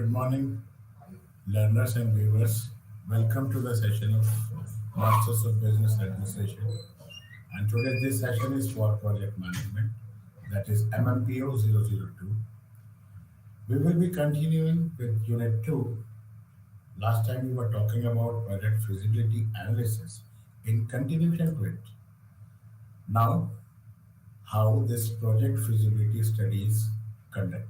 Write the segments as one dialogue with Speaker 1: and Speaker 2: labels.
Speaker 1: Good morning, learners and viewers. Welcome to the session of Masters of Business Administration. And today this session is for project management, that is MMPO002. We will be continuing with Unit 2. Last time we were talking about project feasibility analysis. In continuation to it, now how this project feasibility study is conducted.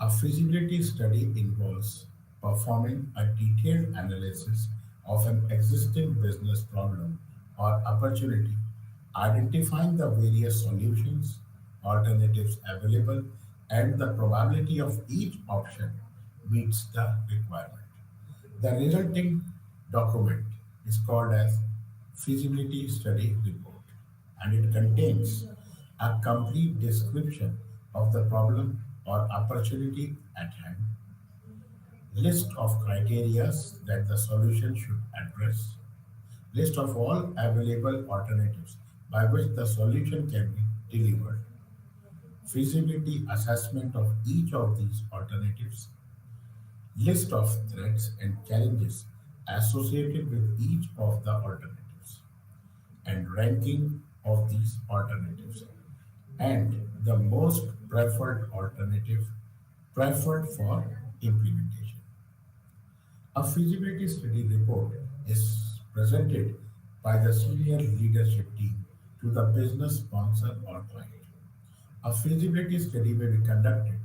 Speaker 1: A feasibility study involves performing a detailed analysis of an existing business problem or opportunity, identifying the various solutions, alternatives available, and the probability of each option meets the requirement. The resulting document is called as feasibility study report, and it contains a complete description of the problem or opportunity at hand, list of criteria that the solution should address, list of all available alternatives by which the solution can be delivered, feasibility assessment of each of these alternatives, list of threats and challenges associated with each of the alternatives, and ranking of these alternatives, and the most preferred alternative preferred for implementation. A feasibility study report is presented by the senior leadership team to the business sponsor or client. A feasibility study may be conducted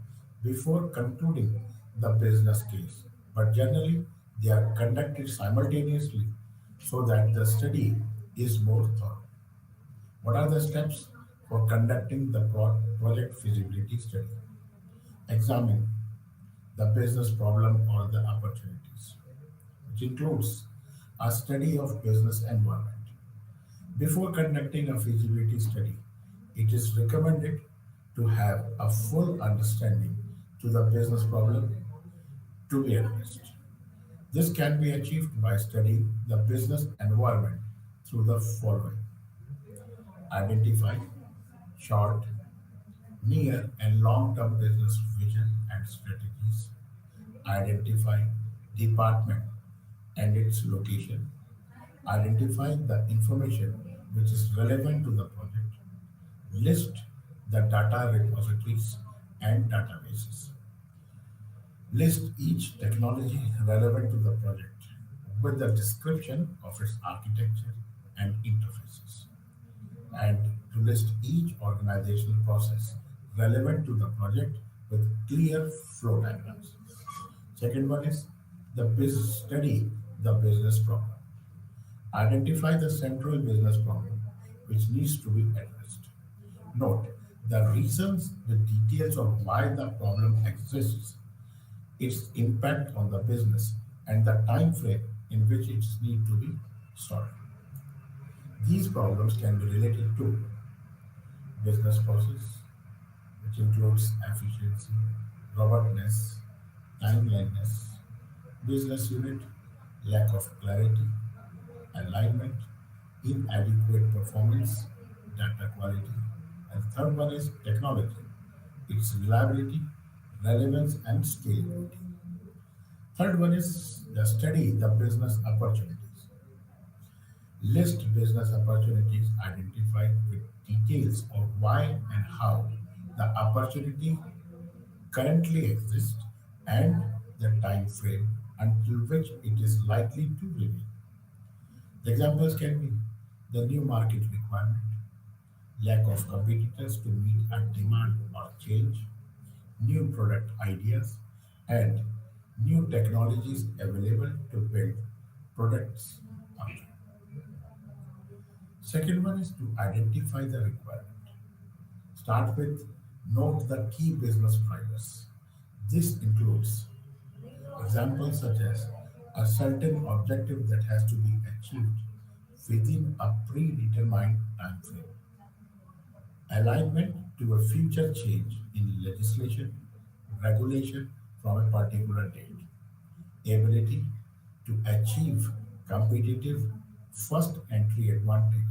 Speaker 1: before concluding the business case, but generally they are conducted simultaneously so that the study is more thorough. What are the steps for conducting the project feasibility study? Examine the business problem or the opportunities, which includes a study of business environment. Before conducting a feasibility study, it is recommended to have a full understanding to the business problem to be addressed. This can be achieved by studying the business environment through the following: identify short, near, and long term business vision and strategies, identify department and its location, identify the information which is relevant to the project, list the data repositories and databases, list each technology relevant to the project with the description of its architecture and interfaces, and to list each organizational process relevant to the project with clear flow diagrams. Second one is the business study the business problem. Identify the central business problem which needs to be addressed. Note the reasons with details of why the problem exists, its impact on the business, and the time frame in which it needs to be solved. These problems can be related to business process, which includes efficiency, robustness, timeliness, business unit, lack of clarity, alignment, inadequate performance, data quality, and third one is technology, its reliability, relevance, and scalability. Third one is the study the business opportunities. List business opportunities identified with details of why and how the opportunity currently exists and the time frame until which it is likely to remain. The examples can be the new market requirement, lack of competitors to meet a demand or change, new product ideas, and new technologies available to build products up. Second one is to identify the requirement. Start with note the key business drivers. This includes examples such as a certain objective that has to be achieved within a predetermined time frame, alignment to a future change in legislation, regulation from a particular date, ability to achieve competitive first entry advantage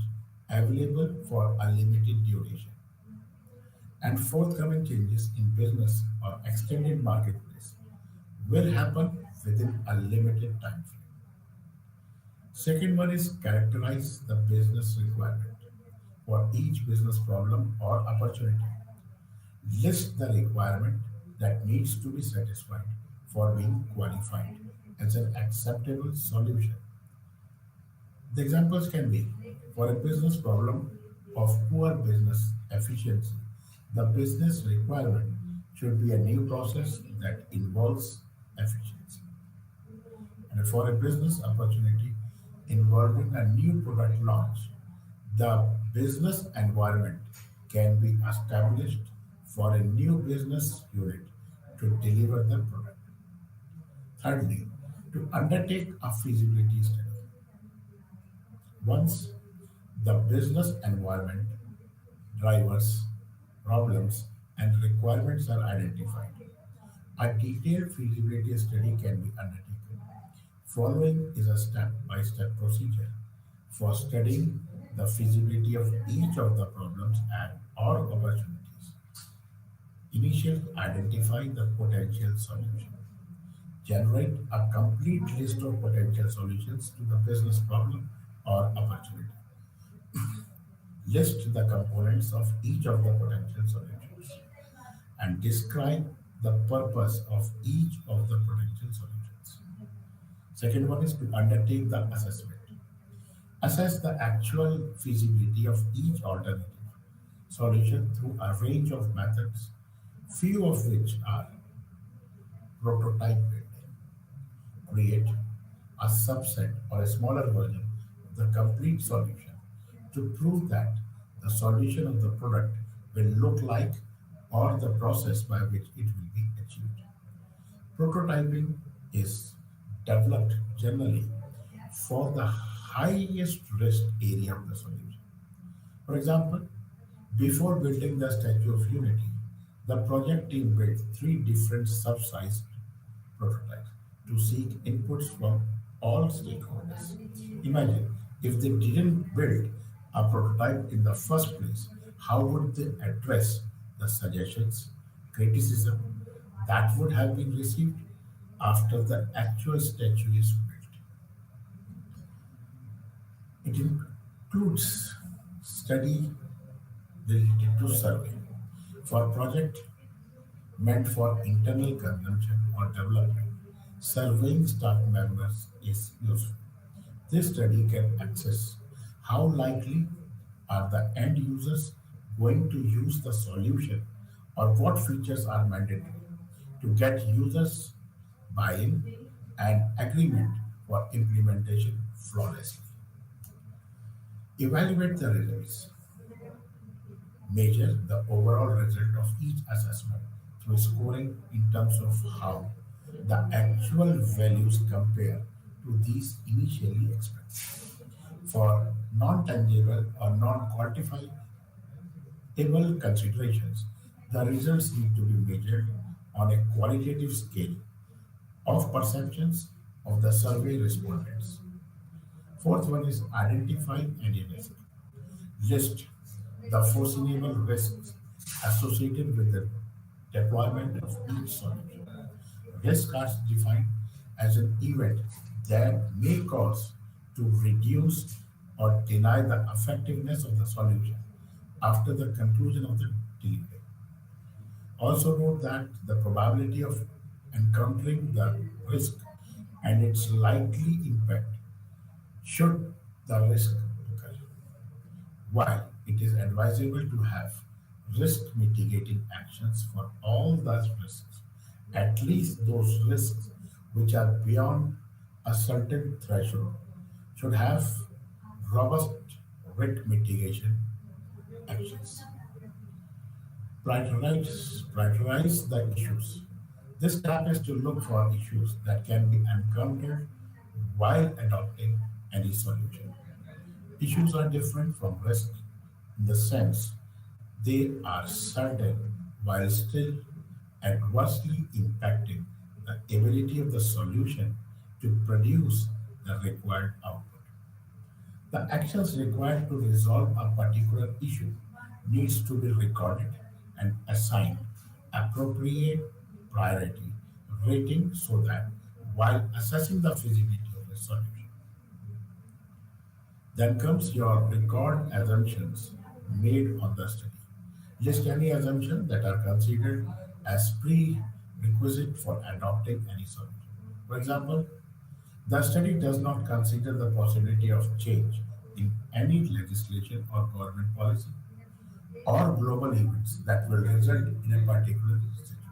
Speaker 1: available for a limited duration, and forthcoming changes in business or extended marketplace, will happen within a limited time frame. Second one is characterize the business requirement for each business problem or opportunity. List the requirement that needs to be satisfied for being qualified as an acceptable solution. The examples can be for a business problem of poor business efficiency, the business requirement should be a new process that involves efficiency. And for a business opportunity involving a new product launch, the business environment can be established for a new business unit to deliver the product. Thirdly, to undertake a feasibility study. Once the business environment, drivers, problems, and requirements are identified, a detailed feasibility study can be undertaken. Following is a step-by-step procedure for studying the feasibility of each of the problems and or opportunities. Initially, identify the potential solution. Generate a complete list of potential solutions to the business problem or opportunity. List the components of each of the potential solutions and describe the purpose of each of the potential solutions. Second one is to undertake the assessment. Assess the actual feasibility of each alternative solution through a range of methods, few of which are prototype building. Create a subset or a smaller version of the complete solution to prove that the solution of the product will look like or the process by which it will be achieved. Prototyping is developed generally for the highest risk area of the solution. For example, before building the Statue of Unity, the project team built three different sub-sized prototypes to seek inputs from all stakeholders. Imagine if they didn't build a prototype in the first place, how would they address the suggestions, criticism that would have been received after the actual statue is built? It includes study related to survey. For project meant for internal consumption or development, surveying staff members is useful. This study can assess how likely are the end users going to use the solution or what features are mandatory to get users buy-in and agreement for implementation flawlessly. Evaluate the results. Measure the overall result of each assessment through scoring in terms of how the actual values compare to these initially expected. For non-tangible or non-quantifiable considerations, the results need to be measured on a qualitative scale of perceptions of the survey respondents. Fourth one is identify any risk. List the foreseeable risks associated with the deployment of each solution. Risk are defined as an event that may cause to reduce or deny the effectiveness of the solution after the conclusion of the delivery. Also note that the probability of encountering the risk and its likely impact should the risk occur. While it is advisable to have risk mitigating actions for all those risks, at least those risks which are beyond a certain threshold should have robust risk mitigation actions. Prioritize the issues. This step is to look for issues that can be encountered while adopting any solution. Issues are different from risk in the sense they are certain while still adversely impacting the ability of the solution to produce the required output. The actions required to resolve a particular issue needs to be recorded and assigned appropriate priority rating so that while assessing the feasibility of a solution, then comes your record assumptions made on the study. List any assumptions that are considered as prerequisite for adopting any solution. For example, the study does not consider the possibility of change in any legislation or government policy or global events that will result in a particular situation.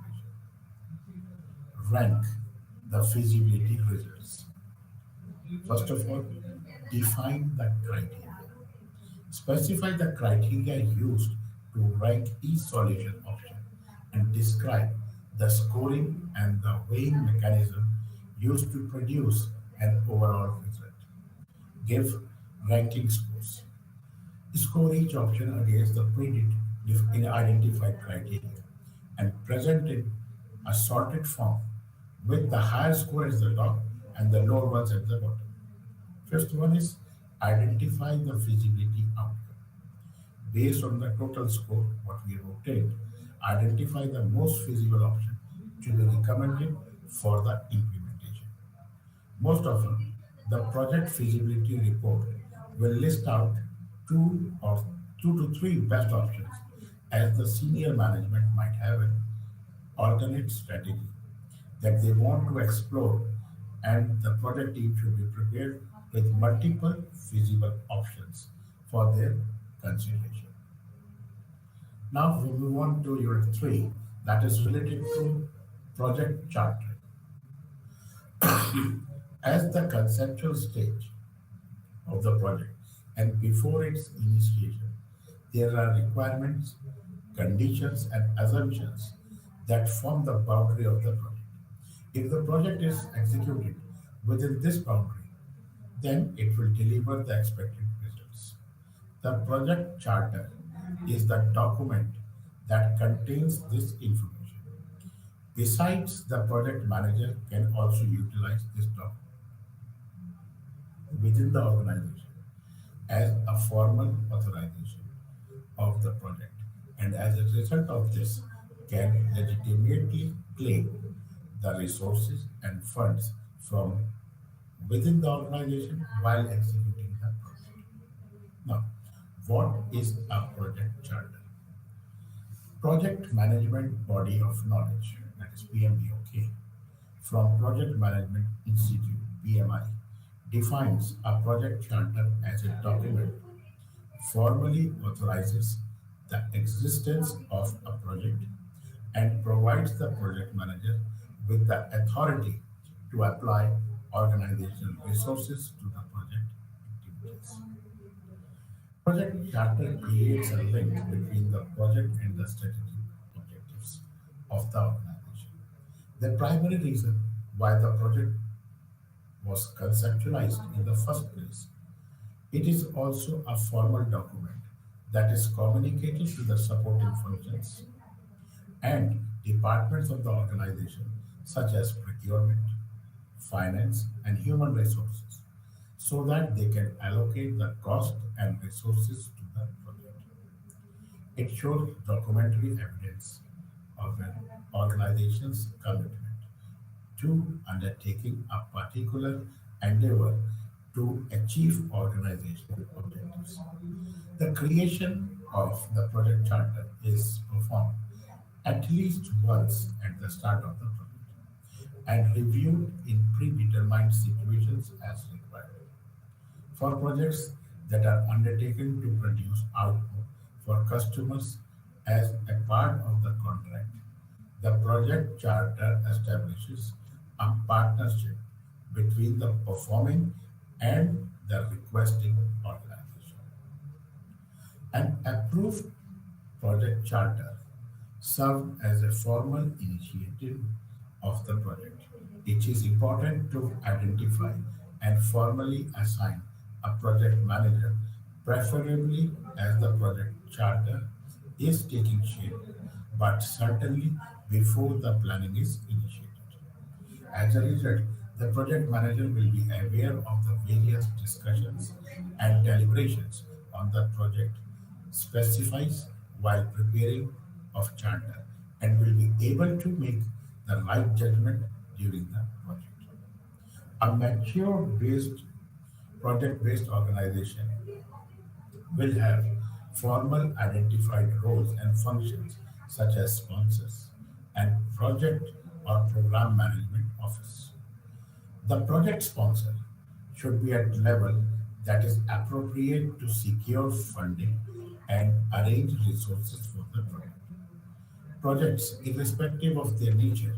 Speaker 1: Rank the feasibility results. First of all, define the criteria. Specify the criteria used to rank each solution option and describe the scoring and the weighing mechanism used to produce an overall result. Give ranking scores. Score each option against the identified criteria and present in a sorted form with the higher score at the top and the lower ones at the bottom. First one is identify the feasibility outcome. Based on the total score, what we have obtained, identify the most feasible option to be recommended for the implementation. Most often, the project feasibility report will list out two to three best options as the senior management might have an alternate strategy that they want to explore, and the project team should be prepared with multiple feasible options for their consideration. Now we move on to unit 3, that is related to project charter. As the conceptual stage of the project and before its initiation, there are requirements, conditions, and assumptions that form the boundary of the project. If the project is executed within this boundary, then it will deliver the expected results. The project charter is the document that contains this information. Besides, the project manager can also utilize this document within the organization as a formal authorization of the project, and as a result of this can legitimately claim the resources and funds from within the organization while executing the project. Now, what is a project charter? Project Management Body of Knowledge, that is PMBOK, from Project Management Institute, PMI, defines a project charter as a document formally authorizes the existence of a project and provides the project manager with the authority to apply organizational resources to the project activities. Project Charter creates a link between the project and the strategic objectives of the organization. The primary reason why the project was conceptualized in the first place, it is also a formal document that is communicated to the supporting functions and departments of the organization, such as procurement, finance, and human resources, so that they can allocate the cost and resources to the project. It shows documentary evidence of an organization's commitment to undertaking a particular endeavor to achieve organizational objectives. The creation of the project charter is performed at least once at the start of the project and reviewed in predetermined situations as required. For projects that are undertaken to produce output for customers as a part of the contract, the project charter establishes a partnership between the performing and the requesting organization. An approved project charter served as a formal initiative of the project. It is important to identify and formally assign a project manager, preferably as the project charter is taking shape, but certainly before the planning is initiated. As a result, the project manager will be aware of the various discussions and deliberations on the project specifies while preparing of charter and will be able to make the right judgment during the project. A mature based project based organization will have formal identified roles and functions such as sponsors and project or program management office. The project sponsor should be at level that is appropriate to secure funding and arrange resources for the project. Projects, irrespective of their nature,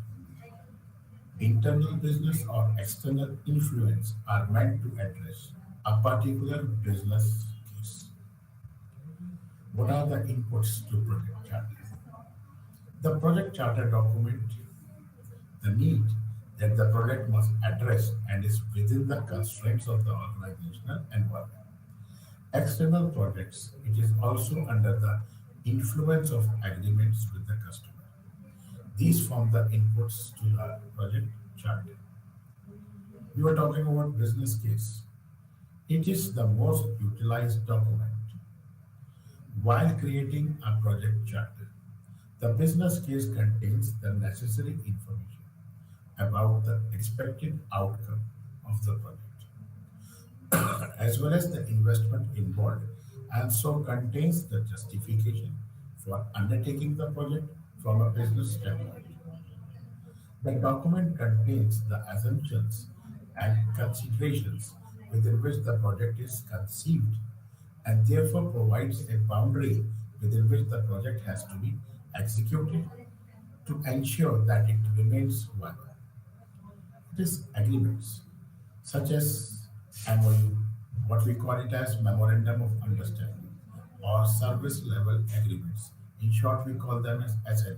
Speaker 1: internal business or external influence, are meant to address a particular business case. What are the inputs to project charter? The project charter document the need that the project must address and is within the constraints of the organizational environment. External projects, it is also under the influence of agreements with the customer. These form the inputs to the project charter. We were talking about business case. It is the most utilized document. While creating a project charter, the business case contains the necessary information about the expected outcome of the project, as well as the investment involved, and so contains the justification for undertaking the project from a business standpoint. The document contains the assumptions and considerations within which the project is conceived and therefore provides a boundary within which the project has to be executed to ensure that it remains viable. It is agreements such as MOU, what we call it as Memorandum of Understanding, or Service Level Agreements. In short, we call them as SLA,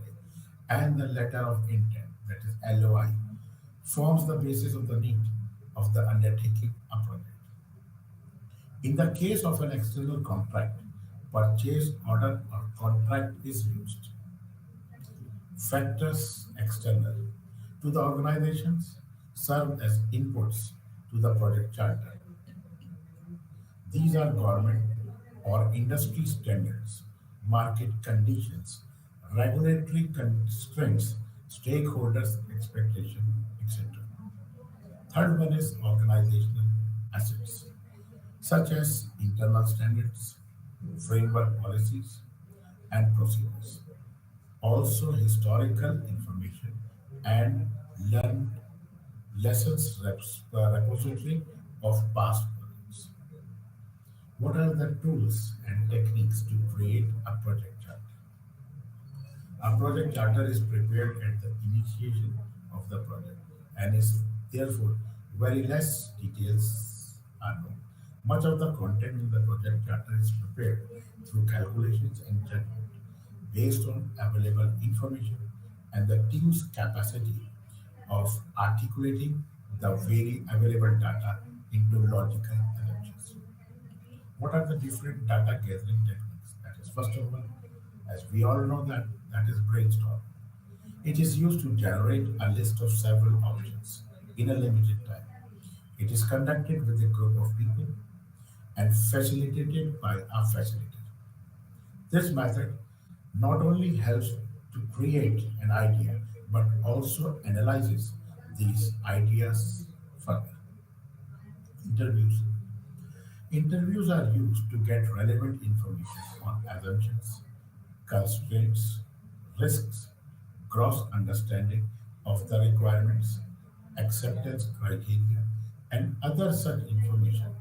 Speaker 1: and the Letter of Intent, that is LOI, forms the basis of the need of the undertaking a project. In the case of an external contract, purchase order or contract is used. Factors external to the organizations serve as inputs to the project charter. These are government or industry standards, market conditions, regulatory constraints, stakeholders' expectation, etc. Third one is organizational assets, such as internal standards, framework policies, and procedures. Also, historical information and learned lessons repository of past projects. What are the tools and techniques to create a project chart? A project charter is prepared at the initiation of the project and is therefore very less details are known. Much of the content in the project charter is prepared through calculations and judgment based on available information and the team's capacity of articulating the very available data into logical assumptions. What are the different data gathering techniques? That is, first of all, as we all know that is brainstorm. It is used to generate a list of several options in a limited time. It is conducted with a group of people and facilitated by a facilitator. This method not only helps to create an idea but also analyzes these ideas further. Interviews. Interviews are used to get relevant information on assumptions, constraints, risks, gross understanding of the requirements, acceptance criteria, and other such information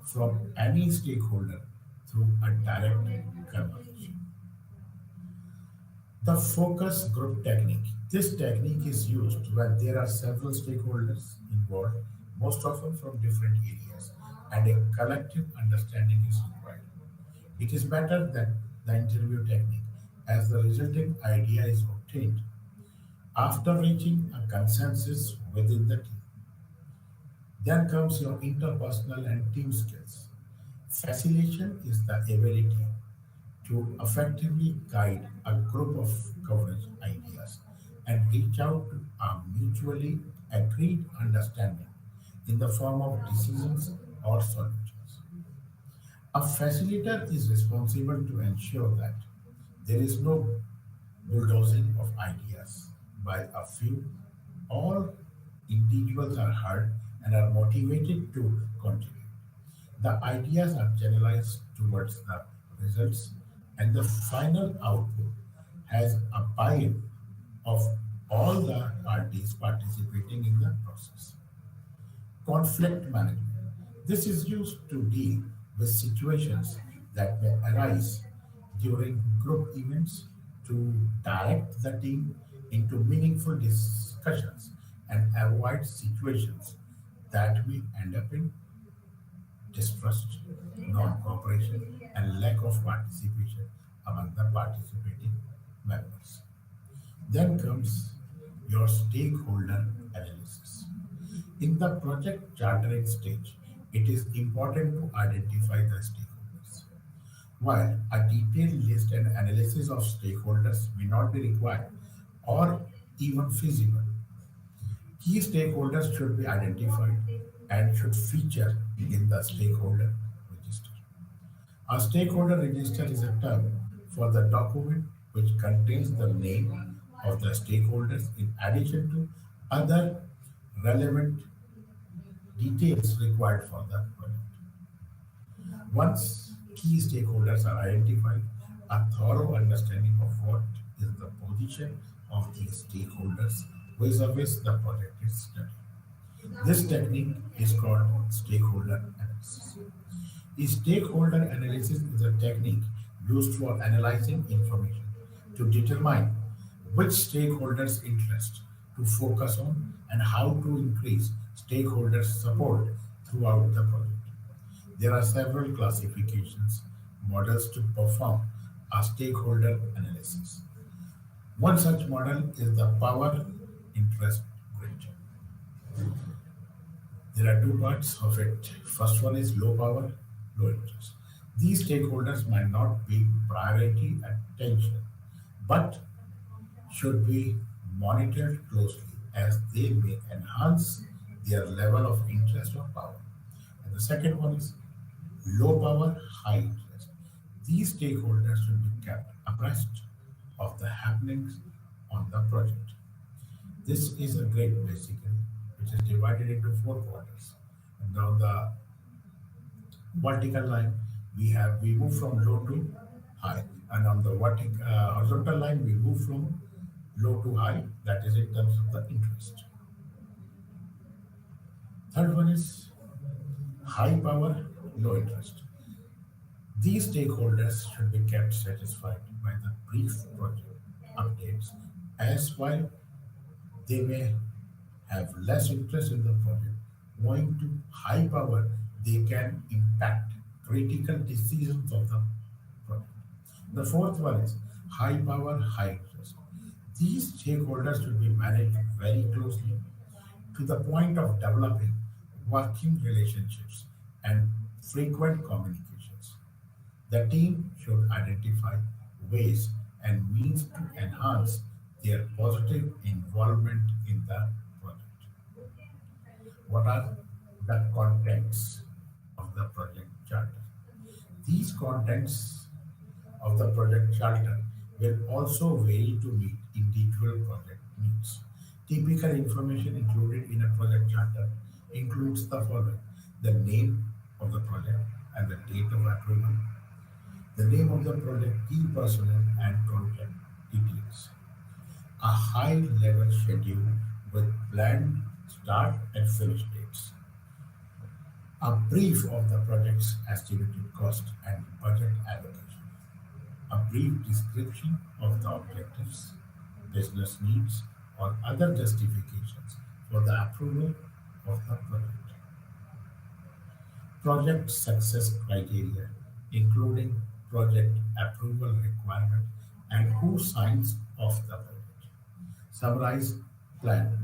Speaker 1: from any stakeholder through a direct conversation. The focus group technique. This technique is used when there are several stakeholders involved, most often from different areas, and a collective understanding is required. It is better than the interview technique as the resulting idea is obtained after reaching a consensus within the team. Then comes your interpersonal and team skills. Facilitation is the ability to effectively guide a group of coverage ideas and reach out to a mutually agreed understanding in the form of decisions or solutions. A facilitator is responsible to ensure that there is no bulldozing of ideas by a few or individuals are heard and are motivated to contribute. The ideas are generalized towards the results, and the final output has a buy-in of all the parties participating in the process. Conflict management. This is used to deal with situations that may arise during group events to direct the team into meaningful discussions and avoid situations that may end up in distrust, non-cooperation, and lack of participation among the participating members. Then comes your stakeholder analysis. In the project chartering stage, it is important to identify the stakeholders. While a detailed list and analysis of stakeholders may not be required or even feasible, key stakeholders should be identified and should feature in the stakeholder register. A stakeholder register is a term for the document which contains the name of the stakeholders in addition to other relevant details required for the project. Once key stakeholders are identified, a thorough understanding of what is the position of these stakeholders vis-a-vis the project is studied. This technique is called stakeholder analysis. A stakeholder analysis is a technique used for analyzing information to determine which stakeholders' interest to focus on and how to increase stakeholders' support throughout the project. There are several classifications models to perform a stakeholder analysis. One such model is the power interest grid. There are two parts of it. First one is low power, low interest. These stakeholders might not be priority attention, but should be monitored closely as they may enhance their level of interest or power. And the second one is low power, high interest. These stakeholders should be kept abreast of the happenings on the project. This is a grid basically, which is divided into four quarters. And down the vertical line, we move from low to high, and on the horizontal line, we move from low to high. That is in terms of the interest. Third one is high power, low interest. These stakeholders should be kept satisfied by the brief project updates, as while they may have less interest in the project. Going to high power, they can impact critical decisions of the project. The fourth one is high power, high interest. These stakeholders should be managed very closely to the point of developing working relationships and frequent communications. The team should identify ways and means to enhance their positive involvement in the project. What are the contents of the project charter? These contents of the project charter will also vary to meet individual project needs. Typical information included in a project charter includes the following: the name of the project and the date of approval, the name of the project key personnel and contact details, a high level schedule with planned start and finish dates, a brief of the project's estimated cost and budget allocation, a brief description of the objectives, business needs, or other justifications for the approval of the project. Project success criteria, including project approval requirement and who signs off the project. Summarize plan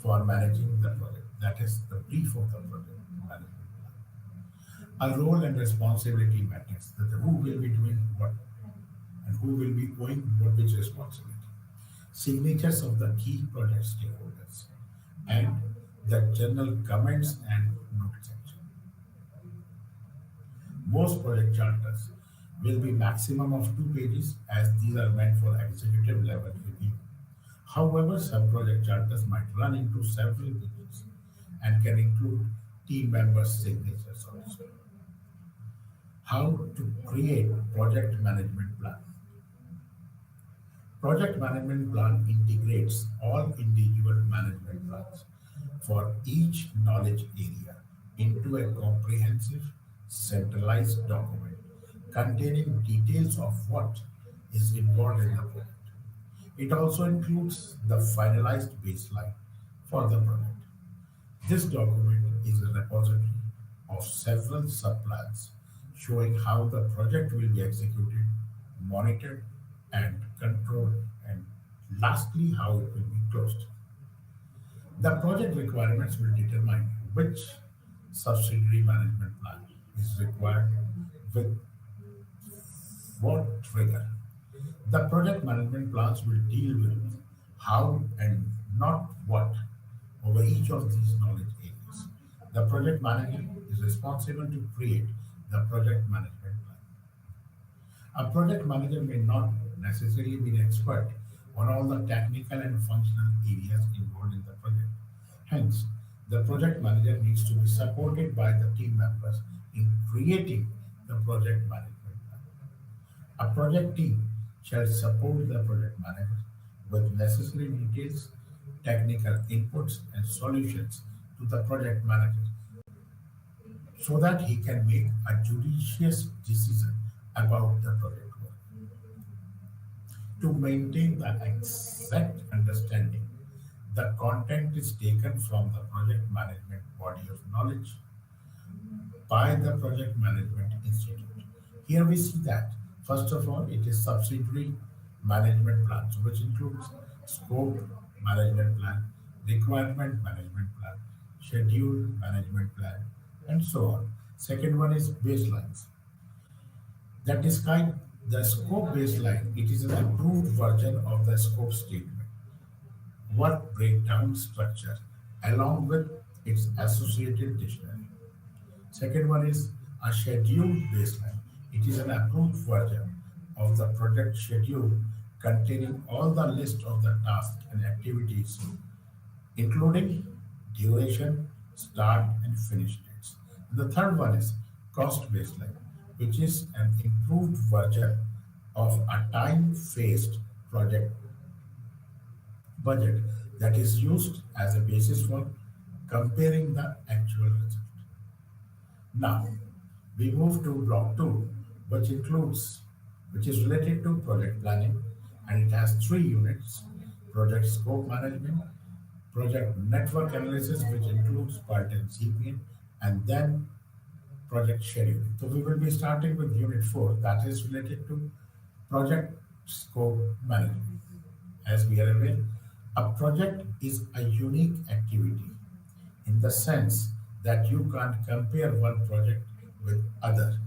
Speaker 1: for managing the project. That is the brief of the project management plan. A role and responsibility matrix, that who will be doing what and who will be going what which responsibility. Signatures of the key project stakeholders and the general comments and note section. Most project charters will be maximum of 2 pages as these are meant for executive level review. However, some project charters might run into several pages and can include team members' signatures also. How to create project management plan. Project management plan integrates all individual management plans for each knowledge area into a comprehensive, centralized document containing details of what is involved in the project. It also includes the finalized baseline for the project. This document is a repository of several subplans showing how the project will be executed, monitored, and controlled, and lastly, how it will be closed. The project requirements will determine which subsidiary management plan is required with what trigger. The project management plans will deal with how and not what over each of these knowledge areas. The project manager is responsible to create the project management plan. A project manager may not necessarily be an expert on all the technical and functional areas involved in the project. Hence, the project manager needs to be supported by the team members in creating the project management plan. A project team shall support the project manager with necessary details, technical inputs, and solutions to the project manager so that he can make a judicious decision about the project work. To maintain the exact understanding, the content is taken from the project management body of knowledge by the Project Management Institute. Here we see that, first of all, it is subsidiary management plans, which includes scope management plan, requirement management plan, schedule management plan, and so on. Second one is baselines. That describe the scope baseline. It is an approved version of the scope statement, work breakdown structure, along with its associated dictionary. Second one is a scheduled baseline. It is an approved version of the project schedule containing all the list of the tasks and activities, including duration, start, and finish dates. And the third one is cost baseline, which is an improved version of a time-phased project budget that is used as a basis for comparing the actual result. Now, we move to block two, which includes, which is related to project planning, and it has three units: project scope management, project network analysis, which inclues PERT and CPN, and then project scheduling. So we will be starting with unit four, that is related to project scope management. As we are aware, a project is a unique activity in the sense that you can't compare one project with other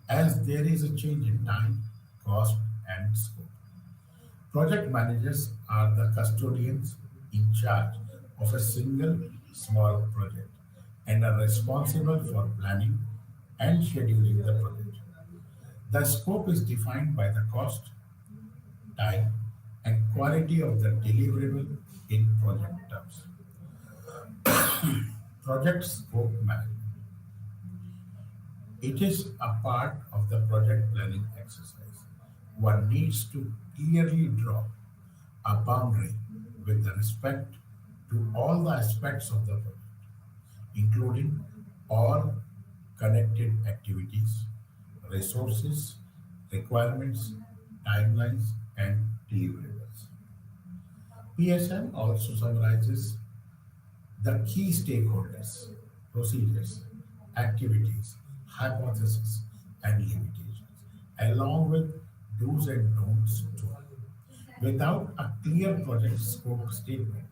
Speaker 1: as there is a change in time, cost, and scope. Project managers are the custodians in charge of a single small project and are responsible for planning and scheduling the project. The scope is defined by the cost, time, and quality of the deliverable in project terms. Project scope management. It is a part of the project planning exercise. One needs to clearly draw a boundary with respect to all the aspects of the project, including all connected activities, resources, requirements, timelines, and deliverables. PSM also summarizes the key stakeholders, procedures, activities, hypotheses, and limitations, along with do's and don'ts too. Without a clear project scope statement,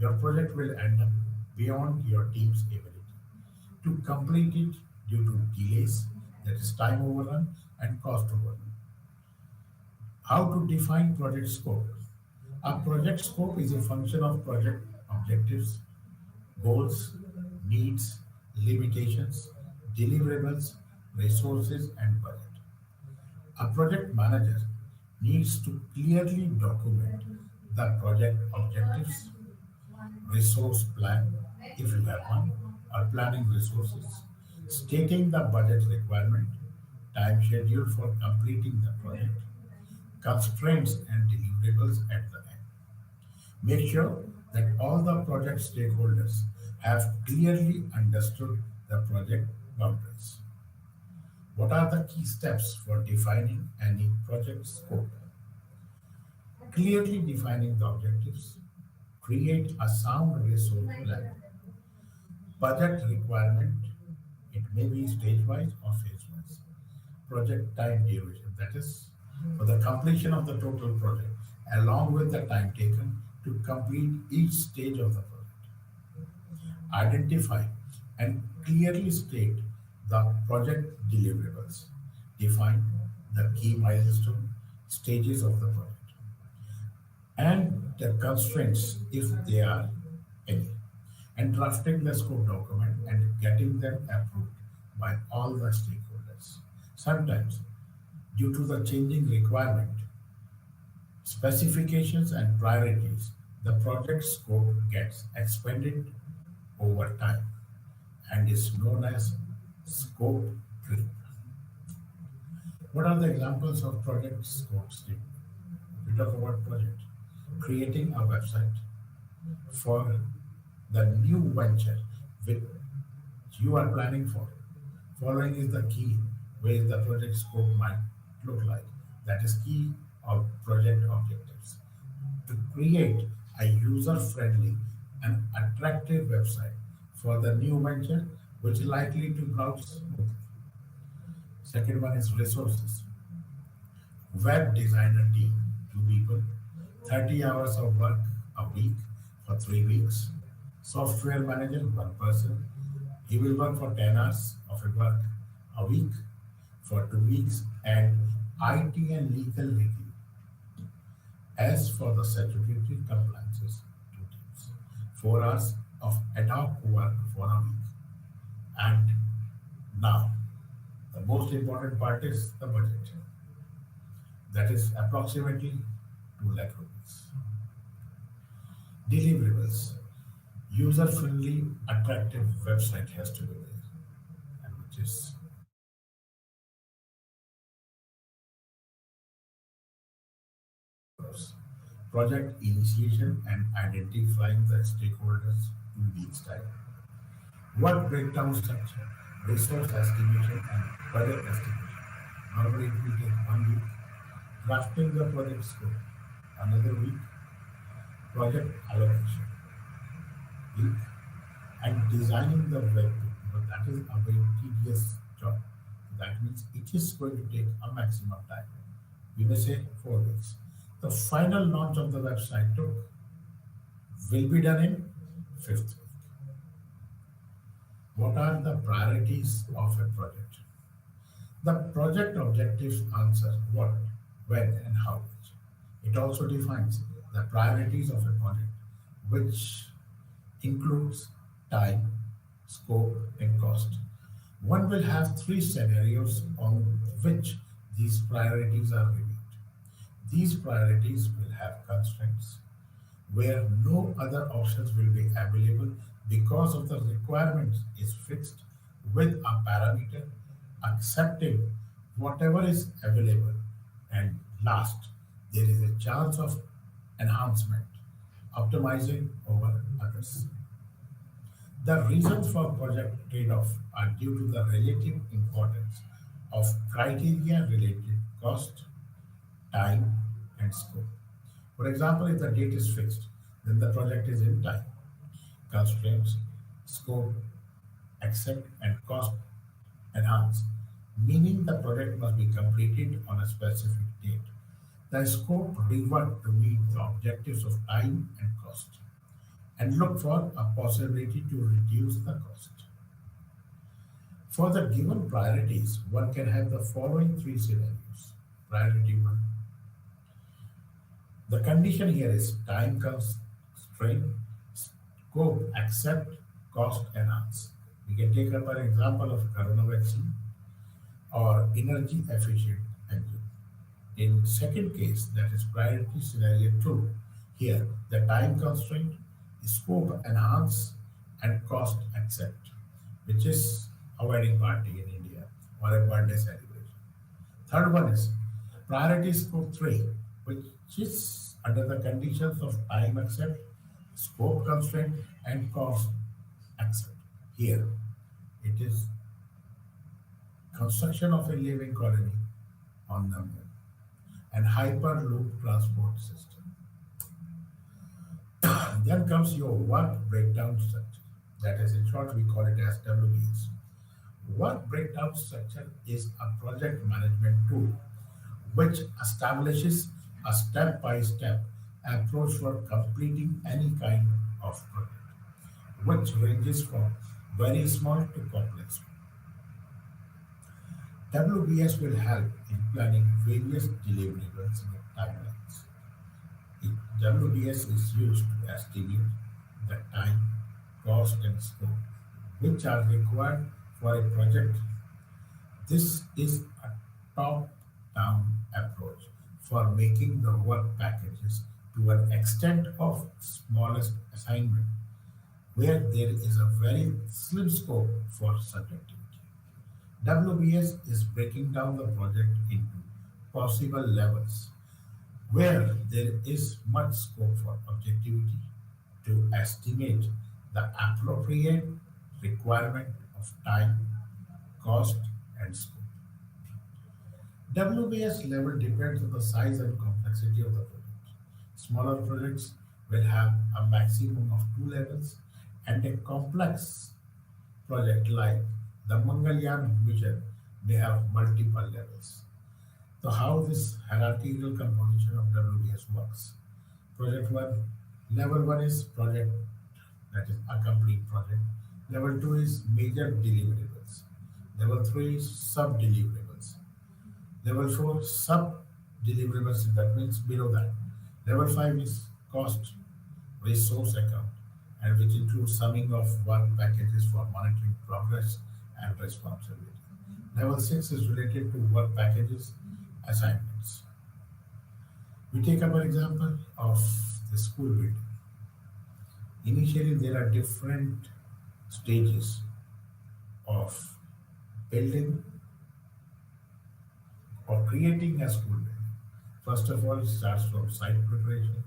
Speaker 1: your project will end up beyond your team's ability to complete it due to delays, that is time overrun and cost overrun. How to define project scope? A project scope is a function of project objectives, goals, needs, limitations, deliverables, resources, and budget. A project manager needs to clearly document the project objectives, resource plan, if you have one, or planning resources, stating the budget requirement, time schedule for completing the project, constraints and deliverables at the end. Make sure that all the project stakeholders have clearly understood the project boundaries. What are the key steps for defining any project scope? Clearly defining the objectives, create a sound resource plan, budget requirement, it may be stage-wise or phase-wise. Project time duration, that is, for the completion of the total project, along with the time taken to complete each stage of the project. Identify and clearly state the project deliverables. Define the key milestone stages of the project and the constraints if they are any, and drafting the scope document and getting them approved by all the stakeholders. Sometimes, due to the changing requirement, specifications and priorities, the project scope gets expanded over time and is known as scope creep. What are the examples of project scope creep? We talk about project, creating a website for the new venture which you are planning for. Following is the key ways the project scope might look like. That is key of project objectives. To create a user-friendly and attractive website for the new venture which is likely to browse smoothly. Second one is resources. Web designer team, two people, 30 hours of work a week for 3 weeks. Software manager, one person. He will work for 10 hours of work a week for 2 weeks, and IT and legal review. As for the statutory compliances, two teams, 4 hours of ad hoc work for a week. And now, the most important part is the budget. That is approximately 2 lakh rupees. Deliverables. User-friendly, attractive website has to be there, and which is project initiation and identifying the stakeholders in weeks time. Work breakdown structure, resource estimation and budget estimation. Normally it will take 1 week. Drafting the project scope, another week. Project allocation, week. And designing the web page, but that is a very tedious job. That means it is going to take a maximum time. We may say 4 weeks. The final launch of the website will be done in fifth week. What are the priorities of a project? The project objectives answer what, when, and how much. It also defines the priorities of a project, which includes time, scope, and cost. One will have three scenarios on which these priorities are reviewed. These priorities will have constraints where no other options will be available because of the requirements is fixed with a parameter accepting whatever is available. And last, there is a chance of enhancement, optimizing over others. The reasons for project trade-off are due to the relative importance of criteria related cost, time, and scope. For example, if the date is fixed, then the project is in time. Constraints, scope, accept, and cost enhance, meaning the project must be completed on a specific date. The scope revert to meet the objectives of time and cost and look for a possibility to reduce the cost. For the given priorities, one can have the following three scenarios. Priority one. The condition here is time constraint, scope accept, cost enhance. We can take up an example of corona vaccine or energy efficient engine. In second case, that is priority scenario two, here the time constraint, scope enhance, and cost accept, which is a wedding party in India or a birthday celebration. Third one is priority scope 3, which is under the conditions of time accept, scope constraint, and cost accept. Here, it is construction of a living colony on the moon and hyperloop transport system. And then comes your work breakdown structure. That is, in short, we call it as WBS. Work breakdown structure is a project management tool which establishes a step by step approach for completing any kind of project, which ranges from very small to complex. WBS will help in planning various deliverables with timelines. WBS is used to estimate the time, cost, and scope which are required for a project. This is a top-down approach for making the work packages to an extent of smallest assignment, where there is a very slim scope for subjectivity. WBS is breaking down the project into possible levels where there is much scope for objectivity to estimate the appropriate requirement of time, cost, and scope. WBS level depends on the size and complexity of the project. Smaller projects will have a maximum of two levels, and a complex project like the Mangalyaan mission may have multiple levels. So, how this hierarchical composition of WBS works? Project 1, level 1 is project, that is a complete project. Level 2 is major deliverables. Level 3 is sub deliverables. Level 4, sub deliverables, that means below that. Level 5 is cost resource account, and which includes summing of work packages for monitoring progress and responsibility. Level 6 is related to work packages assignments. We take up an example of the school building. Initially, there are different stages of building or creating a school building. First of all, it starts from site preparation,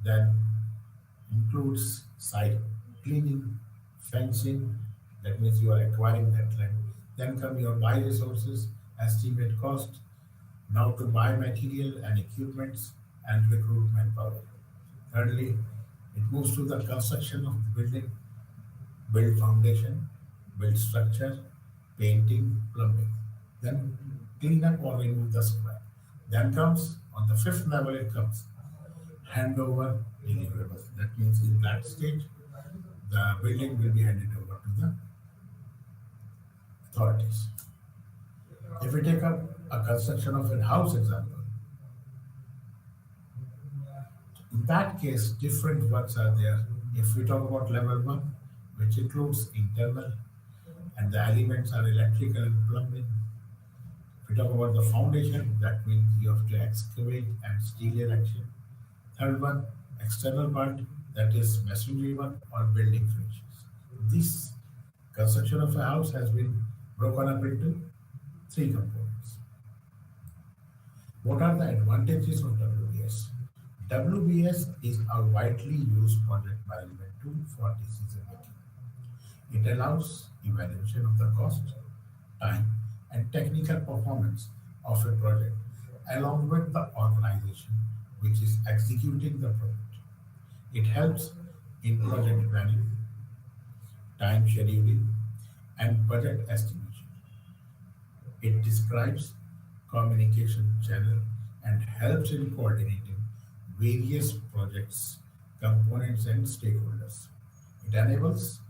Speaker 1: then includes site cleaning, fencing, that means you are acquiring that land. Then come your buy resources, estimate cost, now to buy material and equipments and recruit manpower. Thirdly, it moves to the construction of the building, build foundation, build structure, painting, plumbing. Then clean up or remove the scrap. Then comes on the fifth level, it comes handover deliverables. That means in that stage, the building will be handed over to the authorities. If we take up a construction of a house example, in that case, different works are there. If we talk about level one, which includes internal, and the elements are electrical and plumbing. If we talk about the foundation, that means you have to excavate and steel erection. Third one, external part, that is masonry one or building finishes. This construction of a house has been broken up into three components. What are the advantages of WBS? WBS is a widely used project management tool for decision making. It allows evaluation of the cost, time, and technical performance of a project along with the organization which is executing the project. It helps in project planning, time scheduling, and budget estimation. It describes communication channel and helps in coordinating various projects, components, and stakeholders. It enables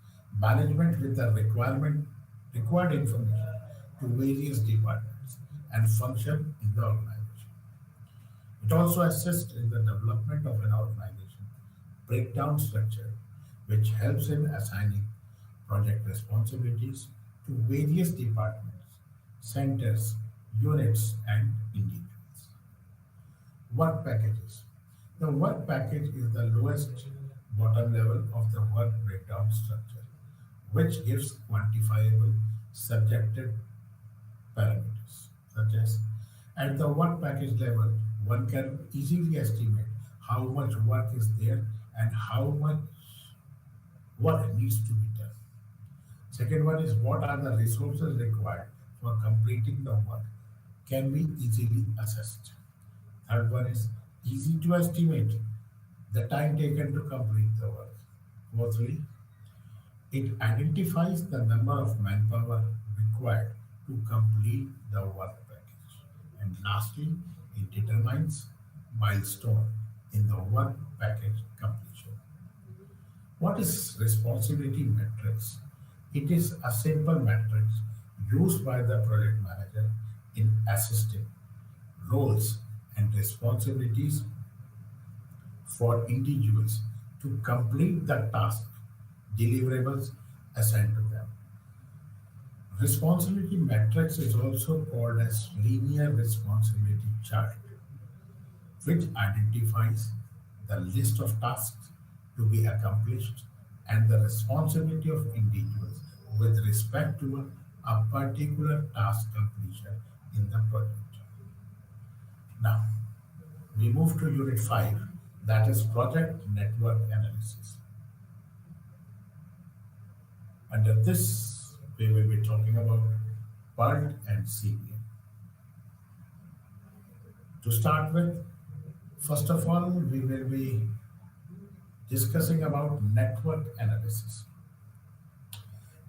Speaker 1: management with the required information to various departments and function in the organization. It also assists in the development of an organization breakdown structure, which helps in assigning project responsibilities to various departments, centers, units, and individuals. Work packages. The work package is the lowest bottom level of the work breakdown structure. which gives quantifiable subjective parameters, such as at the work package level, one can easily estimate how much work is there and how much work needs to be done. Second one is what are the resources required for completing the work can be easily assessed. Third one is easy to estimate the time taken to complete the work. Fourthly, it identifies the number of manpower required to complete the work package. And lastly, it determines milestone in the work package completion. What is responsibility matrix? It is a simple matrix used by the project manager in assisting roles and responsibilities for individuals to complete the task deliverables assigned to them. Responsibility matrix is also called as linear responsibility chart, which identifies the list of tasks to be accomplished and the responsibility of individuals with respect to a particular task completion in the project. Now, we move to Unit 5, that is Project Network Analysis. Under this, we will be talking about PERT and CPM. To start with, first of all, we will be discussing about network analysis.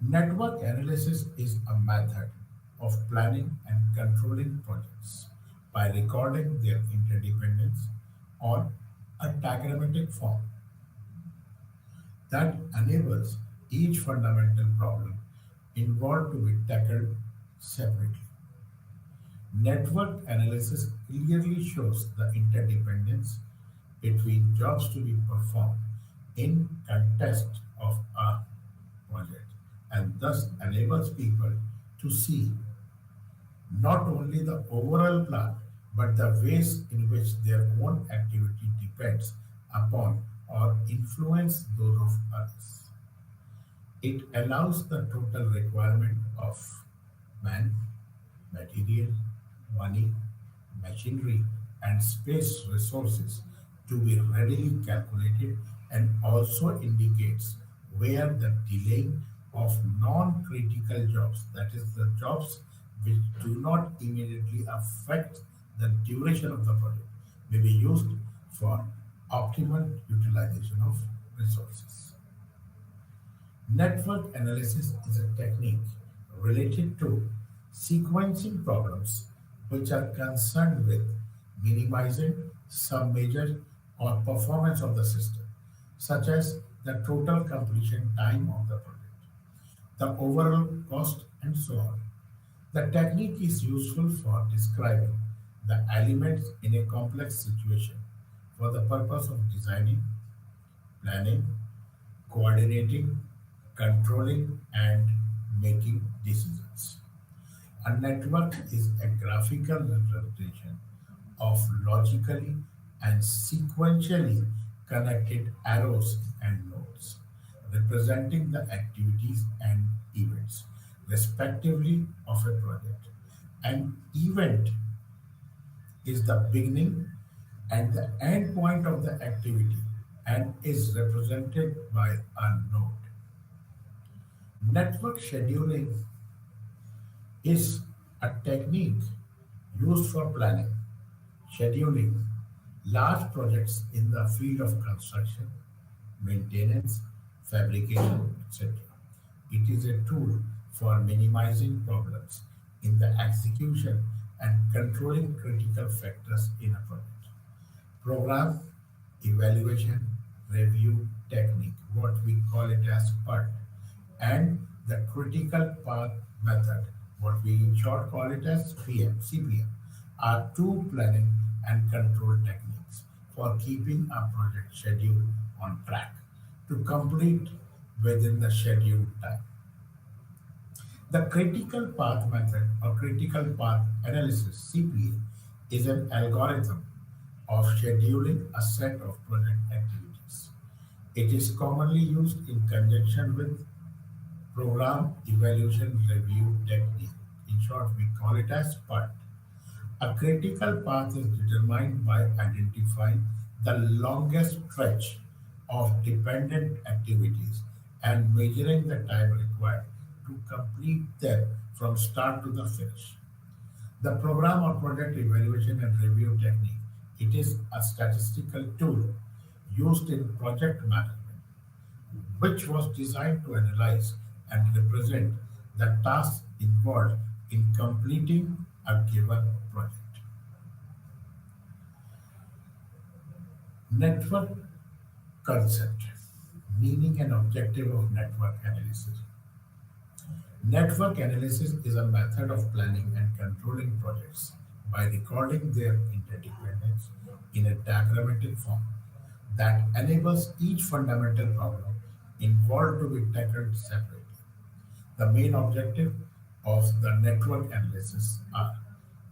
Speaker 1: Network analysis is a method of planning and controlling projects by recording their interdependence on a diagrammatic form that enables each fundamental problem involved to be tackled separately. Network analysis clearly shows the interdependence between jobs to be performed in context of a project and thus enables people to see not only the overall plan but the ways in which their own activity depends upon or influence those of others. It allows the total requirement of man, material, money, machinery, and space resources to be readily calculated and also indicates where the delaying of non-critical jobs, that is the jobs which do not immediately affect the duration of the project, may be used for optimal utilization of resources. Network analysis is a technique related to sequencing problems which are concerned with minimizing some measure or performance of the system, such as the total completion time of the project, the overall cost, and so on. The technique is useful for describing the elements in a complex situation for the purpose of designing, planning, coordinating, controlling, and making decisions. A network is a graphical representation of logically and sequentially connected arrows and nodes, representing the activities and events, respectively, of a project. An event is the beginning and the end point of the activity and is represented by a node. Network scheduling is a technique used for planning, scheduling large projects in the field of construction, maintenance, fabrication, etc. It is a tool for minimizing problems in the execution and controlling critical factors in a project. Program evaluation review technique, what we call it as PERT, and the critical path method, what we in short call it as CPM, are two planning and control techniques for keeping a project schedule on track to complete within the scheduled time. The critical path method or critical path analysis CPA is an algorithm of scheduling a set of project activities. It is commonly used in conjunction with program evaluation review technique. In short, we call it as PERT. A critical path is determined by identifying the longest stretch of dependent activities and measuring the time required to complete them from start to the finish. The program or project evaluation and review technique, it is a statistical tool used in project management, which was designed to analyze and represent the tasks involved in completing a given project. Network concept, meaning and objective of network analysis. Network analysis is a method of planning and controlling projects by recording their interdependence in a diagrammatic form that enables each fundamental problem involved to be tackled separately. The main objective of the network analysis are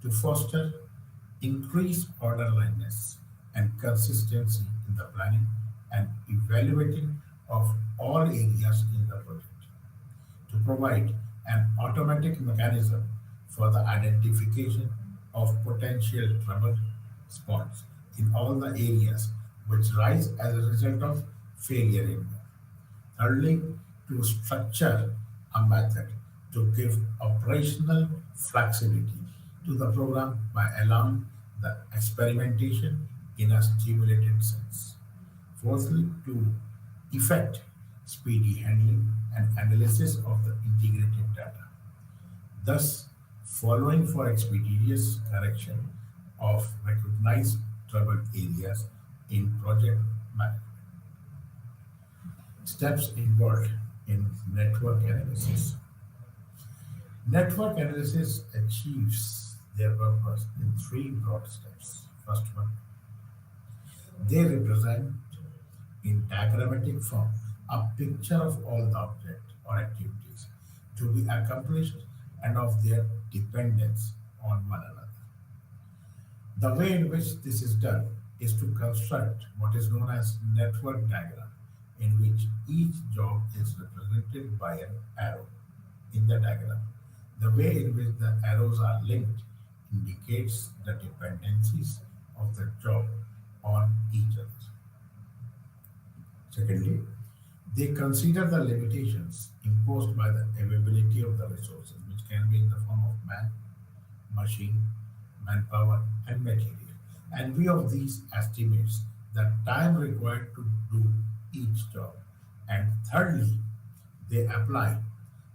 Speaker 1: to foster increased orderliness and consistency in the planning and evaluating of all areas in the project, to provide an automatic mechanism for the identification of potential trouble spots in all the areas which rise as a result of failure in them. Thirdly, to structure a method to give operational flexibility to the program by allowing the experimentation in a stimulated sense. Fourthly, to effect speedy handling and analysis of the integrated data, thus following for expeditious correction of recognized trouble areas in project management. Steps involved in network analysis. Network analysis achieves their purpose in three broad steps. First one, they represent in diagrammatic form a picture of all the objects or activities to be accomplished and of their dependence on one another. The way in which this is done is to construct what is known as network diagram, in which each job is represented by an arrow in the diagram. The way in which the arrows are linked indicates the dependencies of the job on each other. Secondly, they consider the limitations imposed by the availability of the resources, which can be in the form of man, machine, manpower, and material. And view of these estimates the time required to do each job. And thirdly, they apply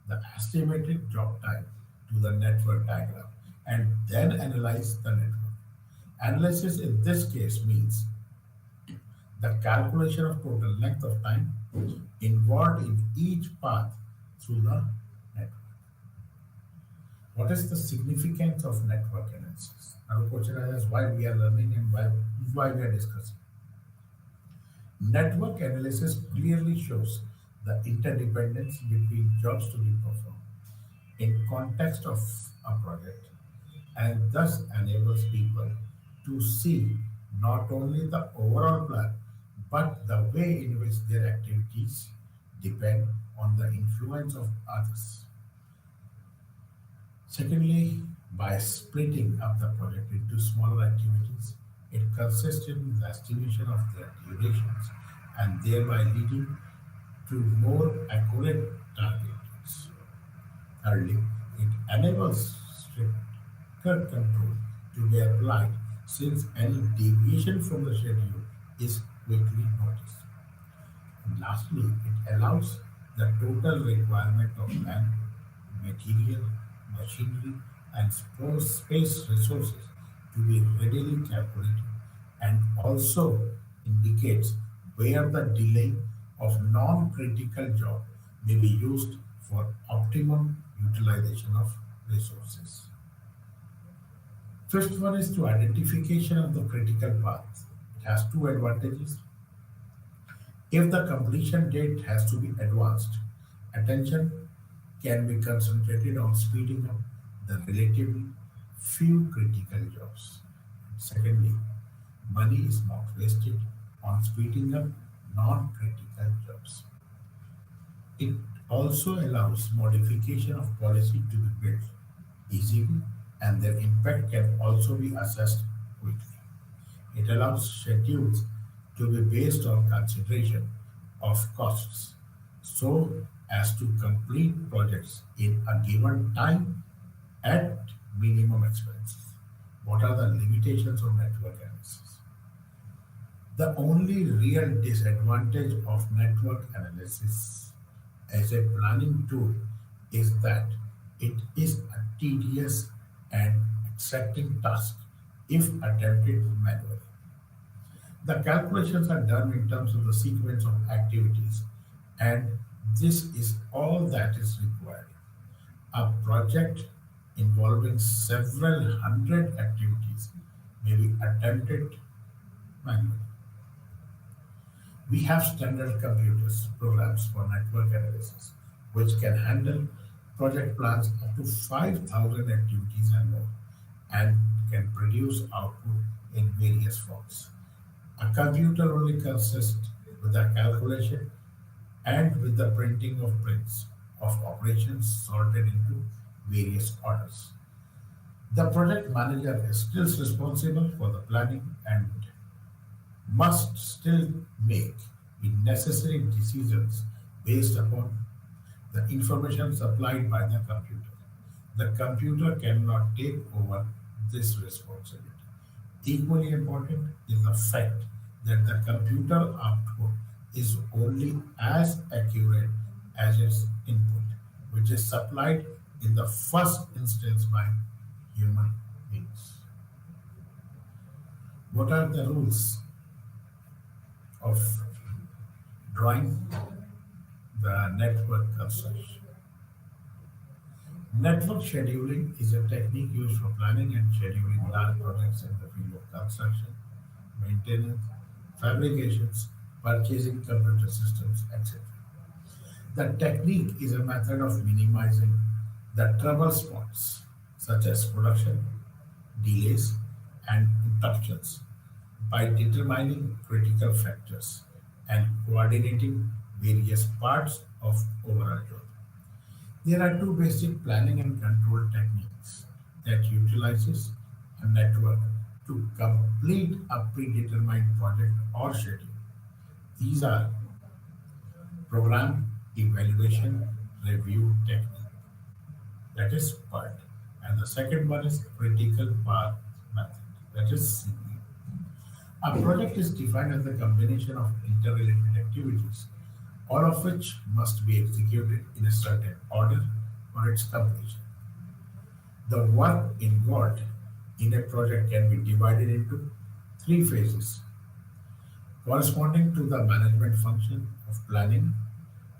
Speaker 1: the estimated job time to the network diagram and then analyze the network. Analysis in this case means the calculation of total length of time involved in each path through the network. What is the significance of network analysis? Now the question is why we are learning and why we are discussing. Network analysis clearly shows the interdependence between jobs to be performed in context of a project and thus enables people to see not only the overall plan but the way in which their activities depend on the influence of others. Secondly, by splitting up the project into smaller activities, it consists in the estimation of their durations and thereby leading to more accurate targets. Thirdly, it enables stricter control to be applied since any deviation from the schedule is quickly noticed. And lastly, it allows the total requirement of man, material, machinery, and space resources to be readily calculated and also indicates where the delay of non-critical job may be used for optimum utilization of resources. Fifth one is to identification of the critical path. It has two advantages. If the completion date has to be advanced, attention can be concentrated on speeding up the relatively few critical jobs. Secondly, money is not wasted on speeding up non-critical jobs. It also allows modification of policy to be built easily, and their impact can also be assessed quickly. It allows schedules to be based on consideration of costs so as to complete projects in a given time at minimum expenses. What are the limitations of network analysis? The only real disadvantage of network analysis as a planning tool is that it is a tedious and exacting task if attempted manually. The calculations are done in terms of the sequence of activities, and this is all that is required. A project involving several hundred activities may be attempted manually. We have standard computers programs for network analysis, which can handle project plans up to 5,000 activities and more, and can produce output in various forms. A computer only consists with the calculation and with the printing of prints of operations sorted into various orders. The project manager is still responsible for the planning and must still make the necessary decisions based upon the information supplied by the computer. The computer cannot take over this responsibility. Equally important is the fact that the computer output is only as accurate as its input, which is supplied in the first instance by human beings. What are the rules of drawing the network construction? Network scheduling is a technique used for planning and scheduling large projects in the field of construction, maintenance, fabrications, purchasing computer systems, etc. The technique is a method of minimizing the trouble spots such as production, delays, and interruptions by determining critical factors and coordinating various parts of overall job. There are two basic planning and control techniques that utilizes a network to complete a predetermined project or schedule. These are program evaluation review technique, that is PERT, and the second one is critical path method, that is CP. A project is defined as a combination of interrelated activities, all of which must be executed in a certain order for its completion. The work involved in a project can be divided into three phases corresponding to the management function of planning,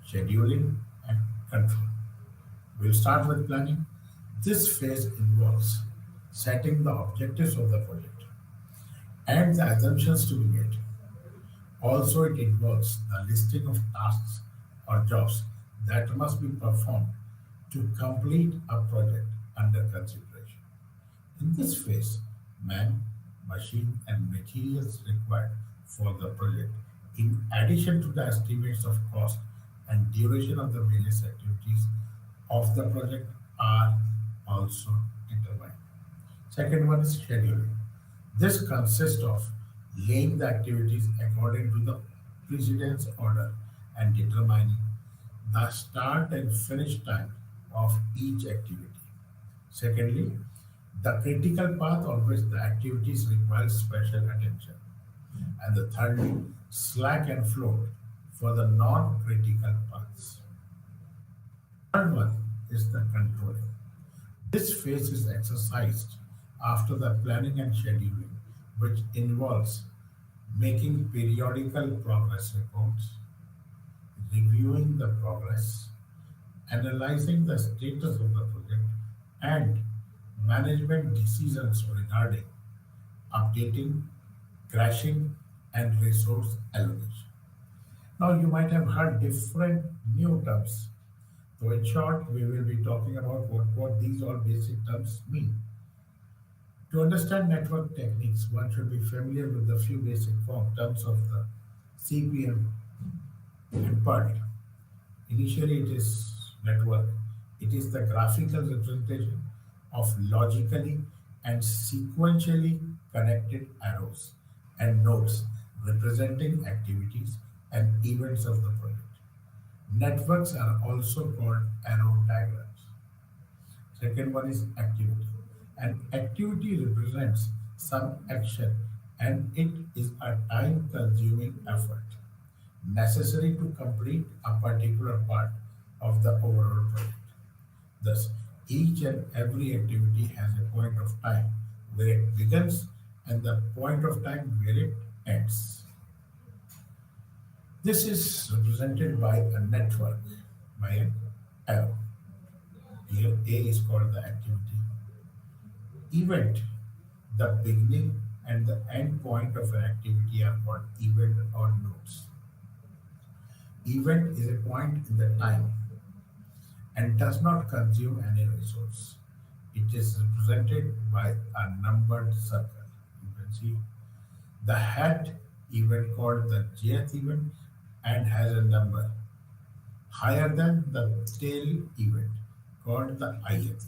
Speaker 1: scheduling, and control. We'll start with planning. This phase involves setting the objectives of the project and the assumptions to be made. Also, it involves the listing of tasks or jobs that must be performed to complete a project under consideration. In this phase, man, machine, and materials required for the project, in addition to the estimates of cost and duration of the various activities of the project, are also determined. Second one is scheduling. This consists of laying the activities according to the precedence order and determining the start and finish time of each activity. Secondly, the critical path on which the activities require special attention. And the thirdly, slack and float for the non-critical paths. Third one is the controlling. This phase is exercised after the planning and scheduling, which involves making periodical progress reports, reviewing the progress, analyzing the status of the project, and management decisions regarding updating, crashing, and resource allocation. Now, you might have heard different new terms. So, in short, we will be talking about what these all basic terms mean. To understand network techniques, one should be familiar with the few basic form terms of the CPM and PERT. Initially, it is network. It is the graphical representation of logically and sequentially connected arrows and nodes representing activities and events of the project. Networks are also called arrow diagrams. Second one is activity. An activity represents some action and it is a time consuming effort necessary to complete a particular part of the overall project. Thus, each and every activity has a point of time where it begins and the point of time where it ends. This is represented by a network, by an arrow. Here, A is called the activity. Event, the beginning and the end point of an activity are called event or nodes. Event is a point in the time and does not consume any resource. It is represented by a numbered circle. You can see the head event called the jth event and has a number higher than the tail event called the ith event.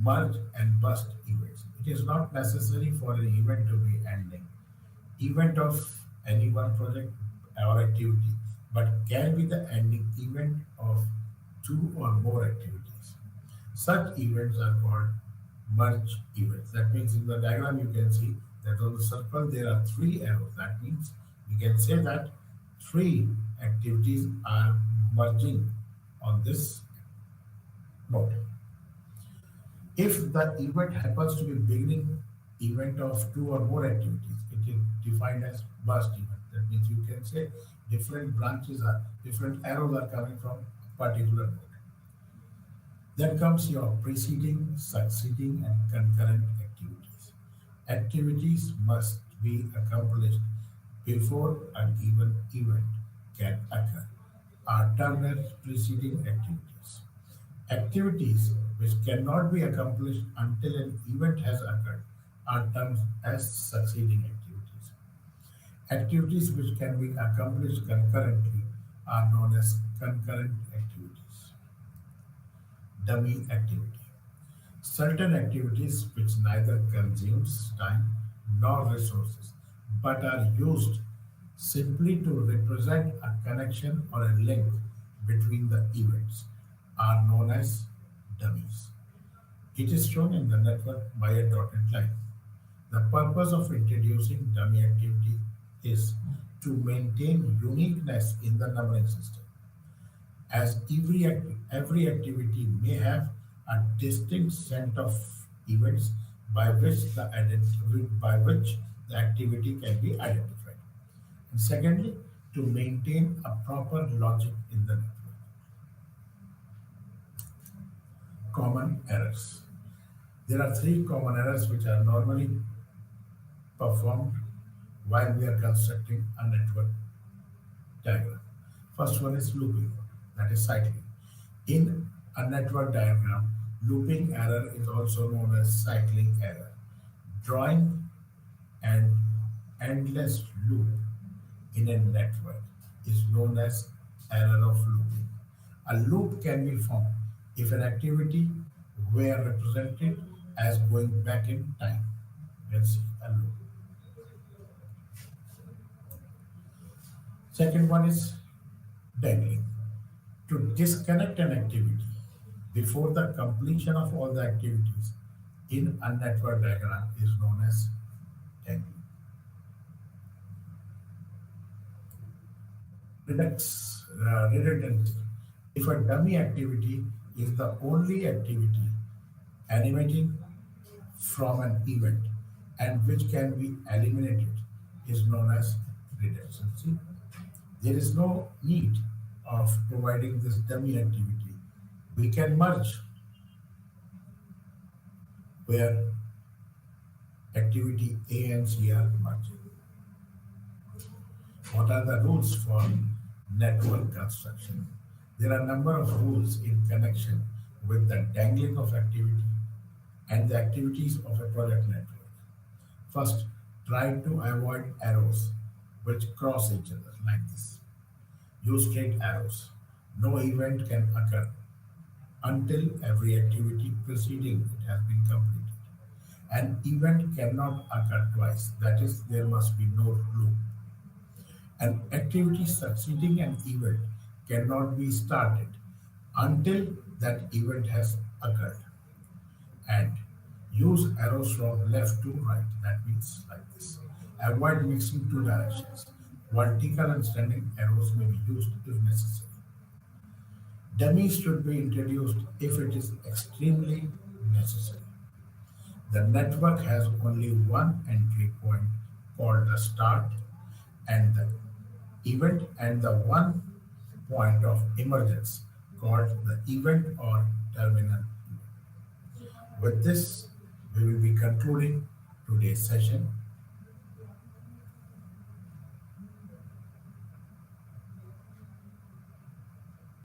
Speaker 1: Merge and burst events. It is not necessary for an event to be ending. Event of any one project or activity, but can be the ending event of two or more activities. Such events are called merge events. That means in the diagram you can see that on the circle there are three arrows. That means we can say that three activities are merging on this node. If the event happens to be beginning event of two or more activities, it is defined as burst event. That means you can say different arrows are coming from a particular node. Then comes your preceding, succeeding, and concurrent activities. Activities must be accomplished before an given event can occur, are termed as preceding activities. Activities which cannot be accomplished until an event has occurred are termed as succeeding activities. Activities which can be accomplished concurrently are known as concurrent activities. Dummy activity. Certain activities which neither consumes time nor resources but are used simply to represent a connection or a link between the events are known as dummies. It is shown in the network by a dotted line. The purpose of introducing dummy activity is to maintain uniqueness in the numbering system, as every activity may have a distinct set of events by which the activity can be identified. And secondly, to maintain a proper logic in the network. Common errors. There are three common errors which are normally performed while we are constructing a network diagram. First one is looping, that is cycling. In a network diagram, looping error is also known as cycling error. Drawing an endless loop in a network is known as error of looping. A loop can be formed if an activity were represented as going back in time. Let's see a loop. Second one is dangling. To disconnect an activity before the completion of all the activities in a network diagram is known as dangling. Redundancy. If a dummy activity is the only activity animating from an event and which can be eliminated is known as redundancy. There is no need of providing this dummy activity. We can merge where activity A and C are merging. What are the rules for network construction? There are a number of rules in connection with the dangling of activity and the activities of a project network. First, try to avoid arrows which cross each other like this. Use straight arrows. No event can occur until every activity preceding it has been completed. An event cannot occur twice, that is, there must be no loop. An activity succeeding an event cannot be started until that event has occurred. And use arrows from left to right, that means like this. Avoid mixing two directions. Vertical and standing arrows may be used if necessary. Dummies should be introduced if it is extremely necessary. The network has only one entry point called the start and the event and the one point of emergence called the event or terminal. With this, we will be concluding today's session.